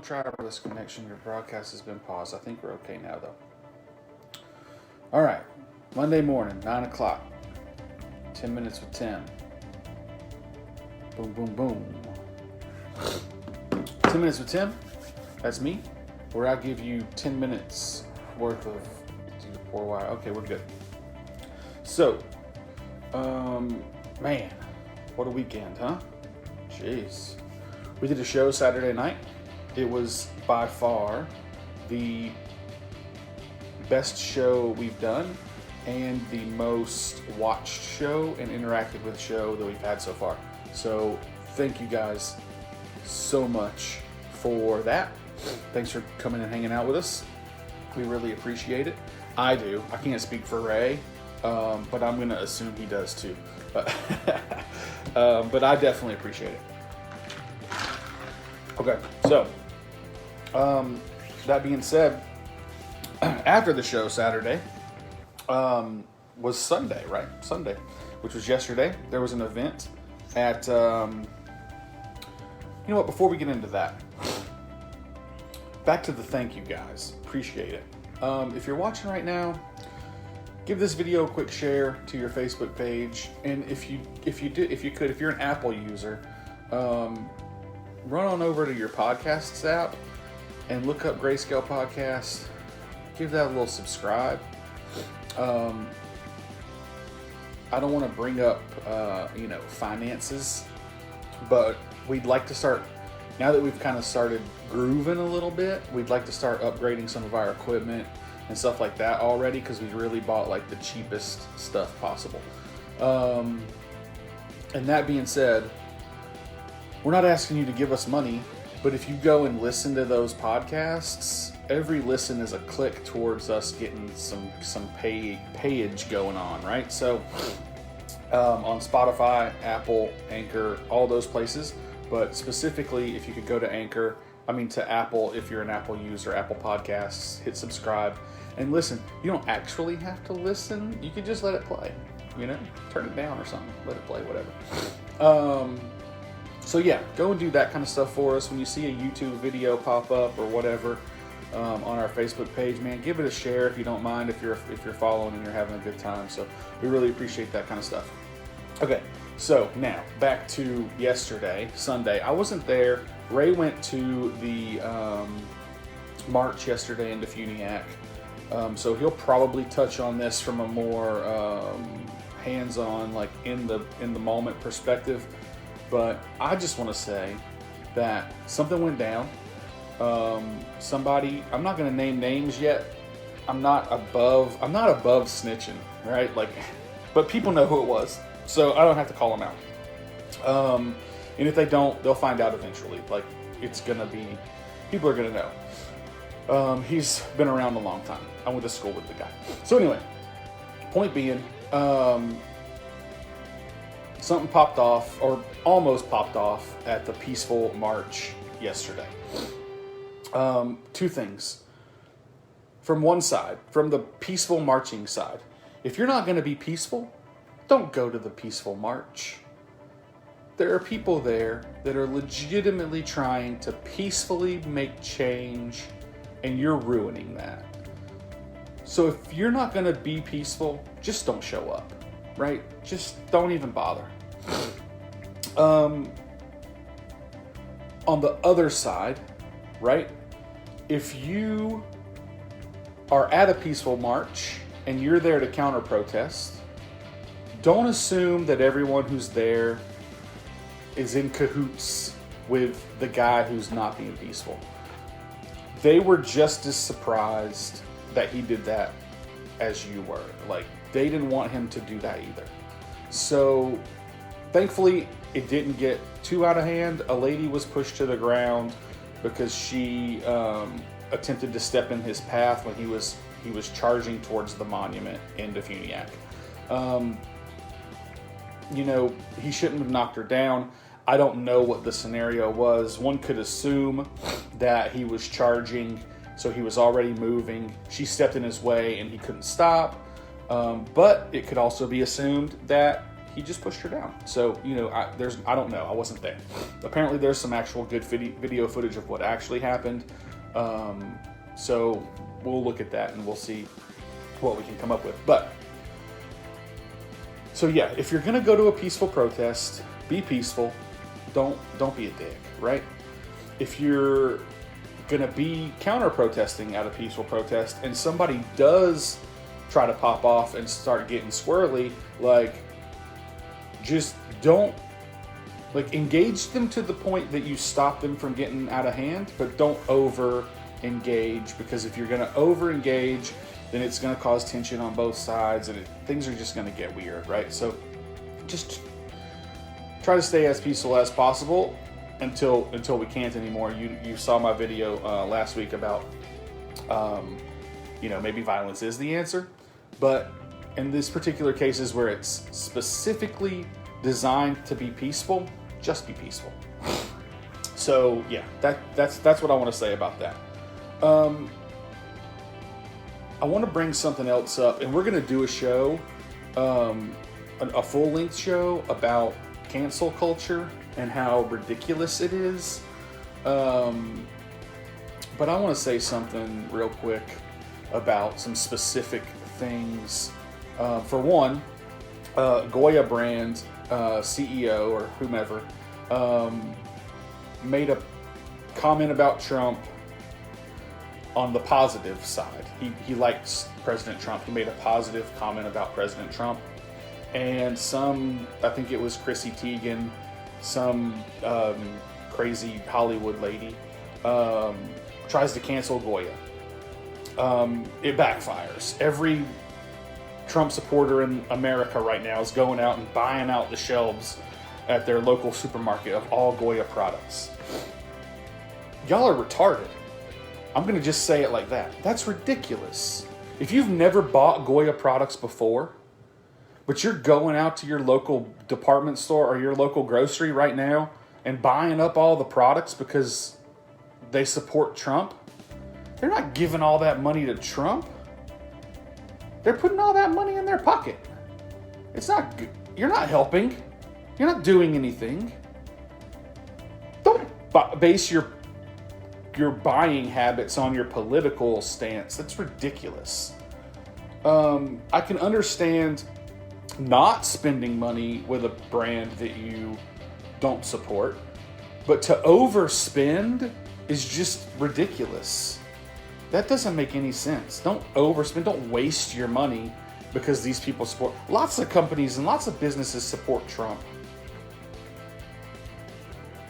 travelers connection. Your broadcast has been paused. I think we're okay now, though. All right. Monday morning, 9 o'clock. 10 minutes with Tim. Boom, boom, boom. 10 minutes with Tim. That's me. Where I give you 10 minutes worth of poor wire. Okay, we're good. So, man, what a weekend, huh? Jeez. We did a show Saturday night. It was by far the best show we've done and the most watched show and interacted with show that we've had so far. So thank you guys so much for that. Thanks for coming and hanging out with us. We really appreciate it. I do. I can't speak for Ray, but I'm going to assume he does too. But I definitely appreciate it. Okay, so that being said, after the show Saturday was Sunday, right? Sunday, which was yesterday. There was an event at, you know what, before we get into that, back to the thank you guys. Appreciate it. If you're watching right now, give this video a quick share to your Facebook page. And if you're an Apple user, run on over to your podcasts app and look up Grayscale Podcast. Give that a little subscribe. I don't want to bring up, finances, but we'd like to start, now that we've kind of started grooving a little bit, we'd like to start upgrading some of our equipment and stuff like that already, because we really bought like the cheapest stuff possible. And that being said, we're not asking you to give us money, but if you go and listen to those podcasts, every listen is a click towards us getting some payage going on, right? So on Spotify, Apple, Anchor, all those places, but specifically if you could go to to Apple, if you're an Apple user, Apple Podcasts, hit subscribe and listen. You don't actually have to listen. You could just let it play, turn it down or something, let it play, whatever. So yeah, go and do that kind of stuff for us. When you see a YouTube video pop up or whatever on our Facebook page, man, give it a share if you don't mind, if you're following and you're having a good time. So we really appreciate that kind of stuff. Okay, so now back to yesterday, Sunday. I wasn't there. Ray went to the march yesterday into Funiac, so he'll probably touch on this from a more hands-on, like in the moment perspective. But I just want to say that something went down. Somebody, I'm not going to name names yet. I'm not above snitching, right? But people know who it was, so I don't have to call them out. And if they don't, they'll find out eventually. People are going to know. He's been around a long time. I went to school with the guy. So anyway, point being, something popped off, or almost popped off, at the peaceful march yesterday. Two things. From one side, from the peaceful marching side, if you're not going to be peaceful, don't go to the peaceful march. There are people there that are legitimately trying to peacefully make change, and you're ruining that. So if you're not going to be peaceful, just don't show up, right? Just don't even bother. On the other side, right? If you are at a peaceful march and you're there to counter protest, don't assume that everyone who's there is in cahoots with the guy who's not being peaceful. They were just as surprised that he did that as you were. They didn't want him to do that either. So thankfully it didn't get too out of hand. A lady was pushed to the ground because she attempted to step in his path when he was charging towards the monument into Funiac. He shouldn't have knocked her down. I don't know what the scenario was. One could assume that he was charging, so he was already moving. She stepped in his way and he couldn't stop. But it could also be assumed that he just pushed her down. So, you know, I don't know. I wasn't there. Apparently there's some actual good video footage of what actually happened. So we'll look at that and we'll see what we can come up with. But, so yeah, if you're going to go to a peaceful protest, be peaceful. Don't be a dick, right? If you're going to be counter-protesting at a peaceful protest and somebody does try to pop off and start getting squirrely, like, just don't, like, engage them to the point that you stop them from getting out of hand, but don't over-engage, because if you're going to over-engage, then it's going to cause tension on both sides, and things are just going to get weird, right? So just try to stay as peaceful as possible until we can't anymore. You saw my video last week about, you know, maybe violence is the answer, but in this particular cases where it's specifically designed to be peaceful, just be peaceful. So yeah, that's what I want to say about that. I want to bring something else up, and we're going to do a show, a full-length show about cancel culture and how ridiculous it is. But I want to say something real quick about some specific things. For one, Goya brand CEO or whomever made a comment about Trump on the positive side. He likes President Trump. He made a positive comment about President Trump. And I think it was Chrissy Teigen, some crazy Hollywood lady, tries to cancel Goya. It backfires. Every Trump supporter in America right now is going out and buying out the shelves at their local supermarket of all Goya products. Y'all are retarded. I'm going to just say it like that. That's ridiculous. If you've never bought Goya products before, but you're going out to your local department store or your local grocery right now and buying up all the products because they support Trump, they're not giving all that money to Trump. They're putting all that money in their pocket. It's not good. You're not helping. You're not doing anything. Don't base your buying habits on your political stance. That's ridiculous. I can understand not spending money with a brand that you don't support, but to overspend is just ridiculous. That doesn't make any sense. Don't overspend. Don't waste your money because these people support. Lots of companies and lots of businesses support Trump.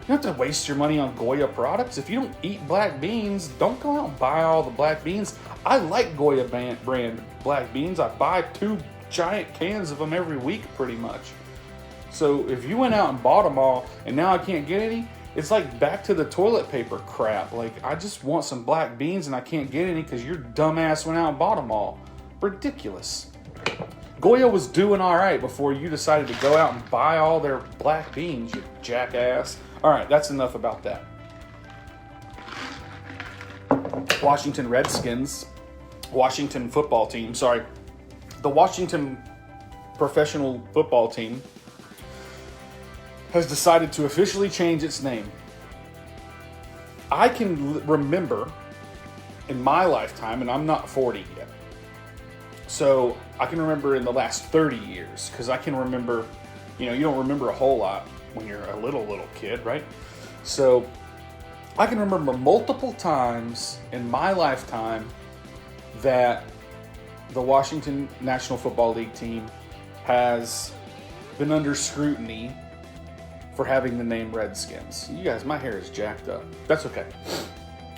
You don't have to waste your money on Goya products. If you don't eat black beans, don't go out and buy all the black beans. I like Goya brand black beans. I buy 2 giant cans of them every week pretty much. So if you went out and bought them all and now I can't get any, it's like back to the toilet paper crap. Like, I just want some black beans and I can't get any because your dumbass went out and bought them all. Ridiculous. Goya was doing all right before you decided to go out and buy all their black beans, you jackass. All right, that's enough about that. Washington football team, the Washington professional football team has decided to officially change its name. I can remember in my lifetime, and I'm not 40 yet, so I can remember in the last 30 years, because I can remember, you don't remember a whole lot when you're a little kid, right? So I can remember multiple times in my lifetime that the Washington National Football League team has been under scrutiny for having the name Redskins. You guys, my hair is jacked up. That's okay.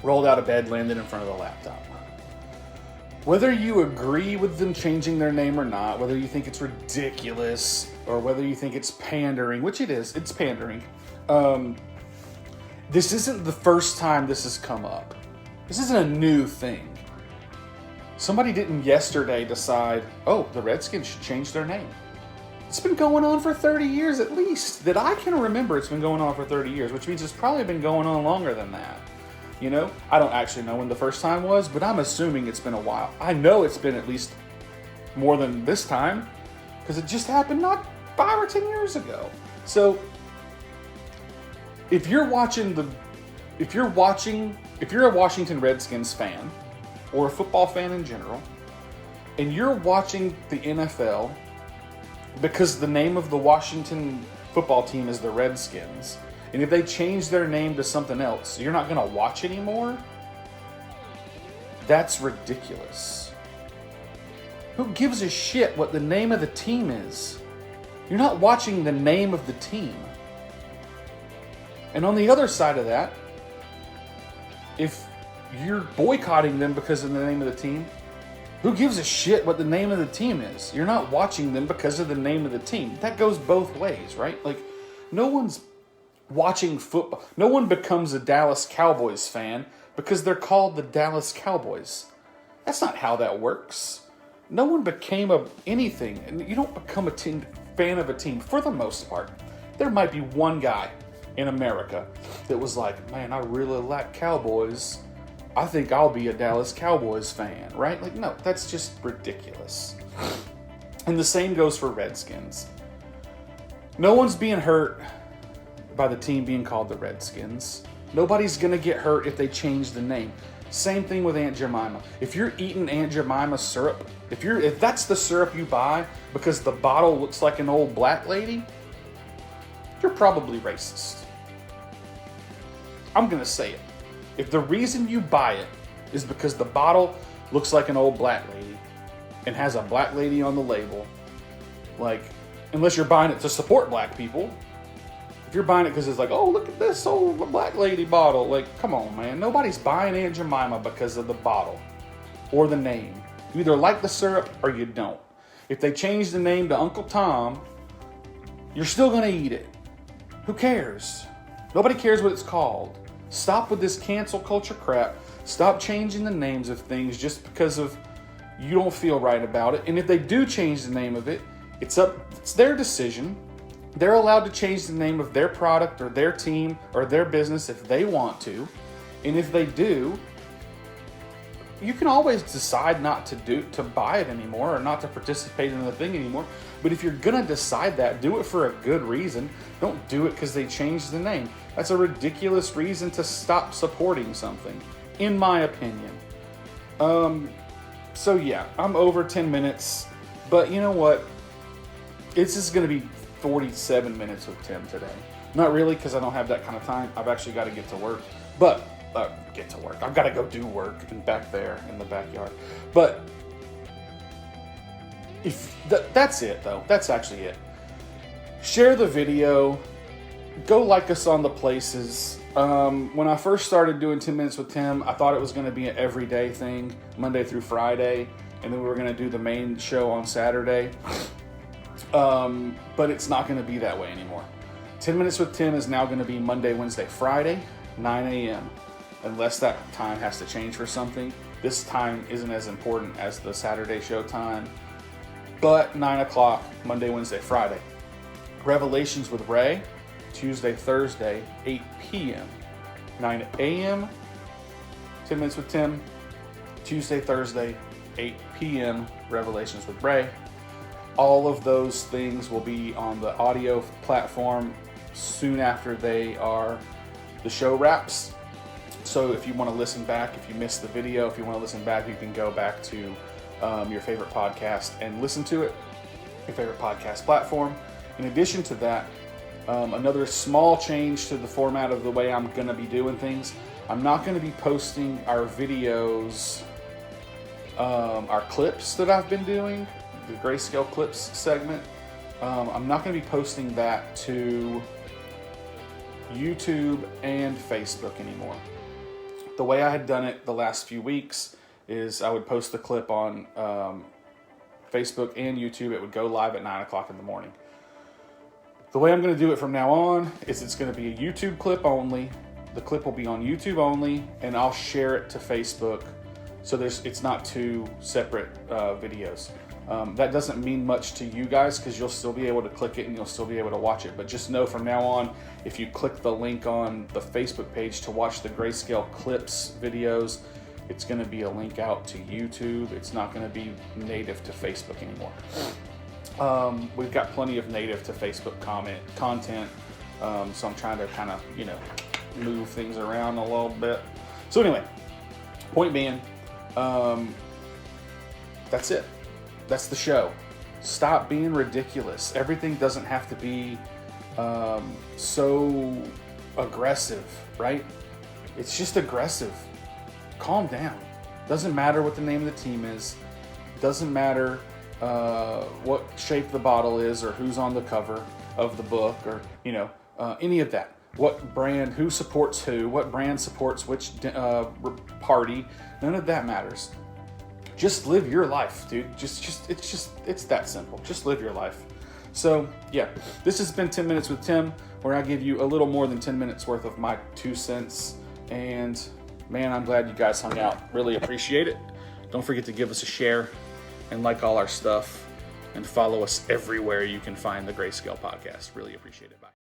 Rolled out of bed, landed in front of the laptop. Whether you agree with them changing their name or not, whether you think it's ridiculous or whether you think it's pandering, which it is, it's pandering. This isn't the first time this has come up. This isn't a new thing. Somebody didn't yesterday decide, the Redskins should change their name. It's been going on for 30 years at least. That I can remember, it's been going on for 30 years, which means it's probably been going on longer than that. I don't actually know when the first time was, but I'm assuming it's been a while. I know it's been at least more than this time, because it just happened not 5 or 10 years ago. So if you're a Washington Redskins fan or a football fan in general, and you're watching the NFL because the name of the Washington football team is the Redskins, and if they change their name to something else, you're not going to watch anymore, that's ridiculous. Who gives a shit what the name of the team is? You're not watching the name of the team. And on the other side of that, if you're boycotting them because of the name of the team, who gives a shit what the name of the team is? You're not watching them because of the name of the team. That goes both ways, right? Like, no one's watching football. No one becomes a Dallas Cowboys fan because they're called the Dallas Cowboys. That's not how that works. No one became anything. And you don't become a fan of a team for the most part. There might be one guy in America that was like, man, I really like Cowboys. I think I'll be a Dallas Cowboys fan, right? Like, no, that's just ridiculous. And the same goes for Redskins. No one's being hurt by the team being called the Redskins. Nobody's going to get hurt if they change the name. Same thing with Aunt Jemima. If you're eating Aunt Jemima syrup, if that's the syrup you buy because the bottle looks like an old black lady, you're probably racist. I'm going to say it. If the reason you buy it is because the bottle looks like an old black lady and has a black lady on the label, like, unless you're buying it to support black people, if you're buying it because it's like, oh, look at this old black lady bottle, like, come on, man. Nobody's buying Aunt Jemima because of the bottle or the name. You either like the syrup or you don't. If they change the name to Uncle Tom, you're still going to eat it. Who cares? Nobody cares what it's called. Stop with this cancel culture crap. Stop changing the names of things just because of you don't feel right about it. And if they do change the name of it, it's their decision. They're allowed to change the name of their product or their team or their business if they want to. And if they do, you can always decide not to buy it anymore or not to participate in the thing anymore. But if you're gonna decide that, do it for a good reason. Don't do it because they changed the name. That's a ridiculous reason to stop supporting something, in my opinion. So yeah, I'm over 10 minutes, but you know what? It's just gonna be 47 minutes with Tim today. Not really, because I don't have that kind of time. I've actually got to get to work. But I've got to go do work back there in the backyard. But that's it, though. That's actually it. Share the video. Go like us on the places. When I first started doing 10 Minutes with Tim, I thought it was going to be an everyday thing, Monday through Friday, and then we were going to do the main show on Saturday. But it's not going to be that way anymore. 10 Minutes with Tim is now going to be Monday, Wednesday, Friday, 9 a.m. Unless that time has to change for something. This time isn't as important as the Saturday show time. But 9 o'clock, Monday, Wednesday, Friday. Revelations with Ray, Tuesday, Thursday, 8 p.m. 9 a.m., 10 Minutes with Tim, Tuesday, Thursday, 8 p.m., Revelations with Ray. All of those things will be on the audio platform soon after the show wraps. So if you want to listen back, if you missed the video, if you want to listen back, you can go back to your favorite podcast and listen to it, your favorite podcast platform. In addition to that, another small change to the format of the way I'm going to be doing things. I'm not going to be posting our videos, our clips that I've been doing, the Grayscale Clips segment. I'm not going to be posting that to YouTube and Facebook anymore. The way I had done it the last few weeks is I would post the clip on Facebook and YouTube. It would go live at 9 o'clock in the morning. The way I'm going to do it from now on is it's going to be a YouTube clip only. The clip will be on YouTube only, and I'll share it to Facebook. So it's not two separate videos. That doesn't mean much to you guys because you'll still be able to click it and you'll still be able to watch it. But just know from now on, if you click the link on the Facebook page to watch the Grayscale Clips videos, it's going to be a link out to YouTube. It's not going to be native to Facebook anymore. We've got plenty of native to Facebook content, so I'm trying to kind of, move things around a little bit. So anyway, point being, that's it. That's the show. Stop being ridiculous. Everything doesn't have to be so aggressive, right? It's just aggressive. Calm down. Doesn't matter what the name of the team is. Doesn't matter what shape the bottle is or who's on the cover of the book or, any of that. What brand, who supports who, what brand supports which party. None of that matters. Just live your life, dude. It's that simple. Just live your life. So, yeah, this has been 10 Minutes with Tim, where I give you a little more than 10 minutes worth of my 2 cents. And, man, I'm glad you guys hung out. Really appreciate it. Don't forget to give us a share and like all our stuff and follow us everywhere you can find the Grayscale Podcast. Really appreciate it. Bye.